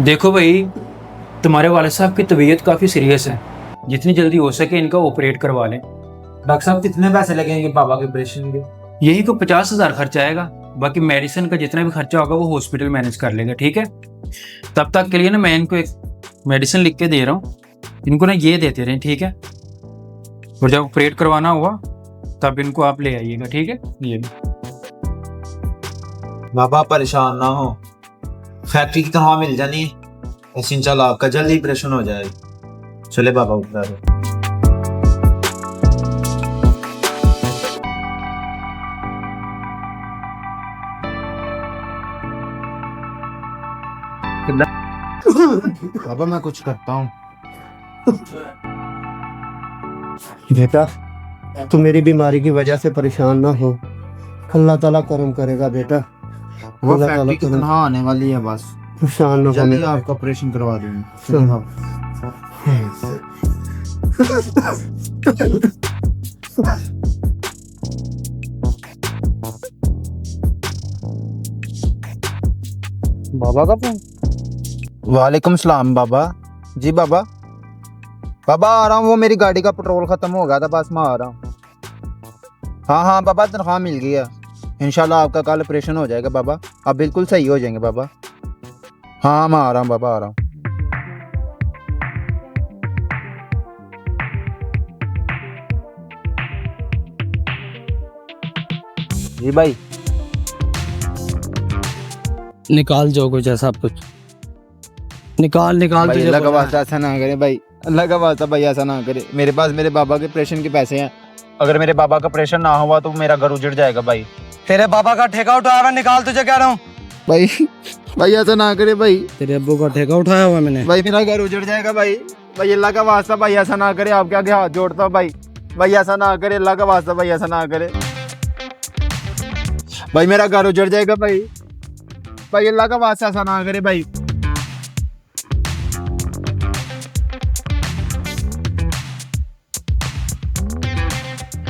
देखो भाई, तुम्हारे वाले साहब की तबीयत काफ़ी सीरियस है। जितनी जल्दी हो सके इनका ऑपरेट करवा लें। डॉक्टर साहब कितने पैसे लगेंगे पापा के ऑपरेशन के? यही को 50,000 खर्चा आएगा। बाकी मेडिसिन का जितना भी खर्चा होगा वो हॉस्पिटल मैनेज कर लेगा, ठीक है। तब तक के लिए ना मैं इनको एक मेडिसिन लिख के दे रहा हूँ, इनको ना ये देते रहें, ठीक है। और जब ऑपरेट करवाना हुआ तब इनको आप ले आइएगा, ठीक है। ये बाबा परेशान ना हो, फैक्ट्री की तनख्वाह मिल जानी है, ऐसे इंशाल्लाह आपका जल्दी ऑपरेशन हो जाएगा। चले बाबा उठा दो। बाबा मैं कुछ करता हूँ। बेटा तू मेरी बीमारी की वजह से परेशान ना हो, अल्लाह ताला करम करेगा बेटा। वो अल्लाह ताला फैक्ट्री की तनख्वाह आने वाली है, बस परेशान ना हो जल्दी मेरा। आपका ऑपरेशन करवा दूंगा। बाबा का फोन। वालेकुम सलाम बाबा। जी बाबा, बाबा आ रहा हूँ, वो मेरी गाड़ी का पेट्रोल खत्म हो गया था, बस मैं आ रहा हूँ। हाँ हाँ बाबा, तनख्वाह मिल गई है, इंशाल्लाह आपका कल ऑपरेशन हो जाएगा बाबा, आप बिल्कुल सही हो जाएंगे बाबा। हाँ मैं आ रहा हूँ बाबा, आ रहा हूँ। जी भाई। निकाल जो कुछ है सब कुछ निकाल निकाल भाई तुझे अल्लाह का बोला है। वास्ता ऐसा ना करे भाई, अल्लाह का वास्ता भाई ऐसा ना करे। मेरे पास मेरे बाबा के ऑपरेशन के पैसे हैं, अगर मेरे बाबा का ऑपरेशन ना हुआ तो मेरा घर उजड़ जाएगा भाई। तेरे बाबा का ठेका उठाया हुआ, निकाल तुझे कह रहा हूँ। भाई भाई ऐसा ना करे भाई, तेरे अब्बू का ठेका उठाया हुआ मैंने। भाई मेरा घर उजड़ जाएगा भाई। भाई अल्लाह का वास्ता भाई ऐसा ना करे, आपके आगे हाथ जोड़ता हूँ भाई। भाई ऐसा ना करे, अल्लाह का वास्ता भाई ऐसा ना करे। भाई मेरा घर उजड़ जाएगा भाई। भाई अल्लाह का वास्ता ऐसा ना करे भाई।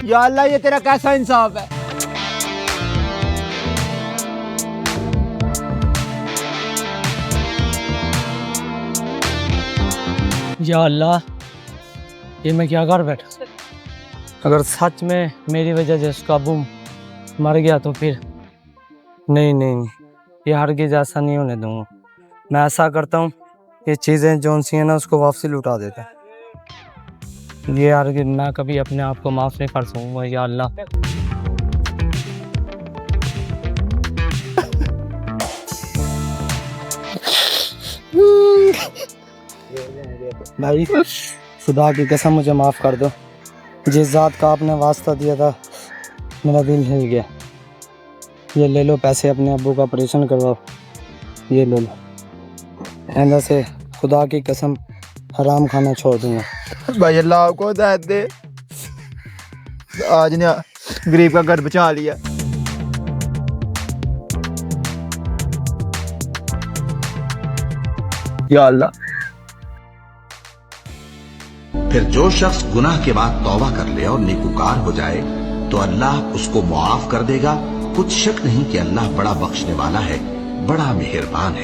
या अल्लाह ये तेरा कैसा इंसाफ है। या अल्लाह, ये मैं क्या कर बैठा। अगर सच में मेरी वजह से उसका अब्बू मर गया तो फिर नहीं नहीं नहीं, ये हरगिज़ ऐसा नहीं होने दूंगा। मैं ऐसा करता हूँ, ये चीज़ें जौन सी हैं ना उसको वापसी लुटा देता है। ये हरगिज़ मैं कभी अपने आप को माफ़ नहीं कर सकूँगा। या अल्लाह, भाई खुदा की कसम मुझे माफ़ कर दो। जिस ज़ात का आपने वास्ता दिया था मेरा दिल हिल गया। ये ले लो पैसे, अपने अब्बू का ऑपरेशन करवाओ, ये ले लो। ऐसा से खुदा की कसम हराम खाना छोड़ दूंगा। भाई अल्लाह आपको हिदायत दे, आज ने गरीब का घर बचा लिया। या अल्लाह। फिर जो शख्स गुनाह के बाद तौबा कर ले और नेकुकार हो जाए तो अल्लाह उसको मुआफ कर देगा। कुछ शक नहीं कि अल्लाह बड़ा बख्शने वाला है, बड़ा मेहरबान है।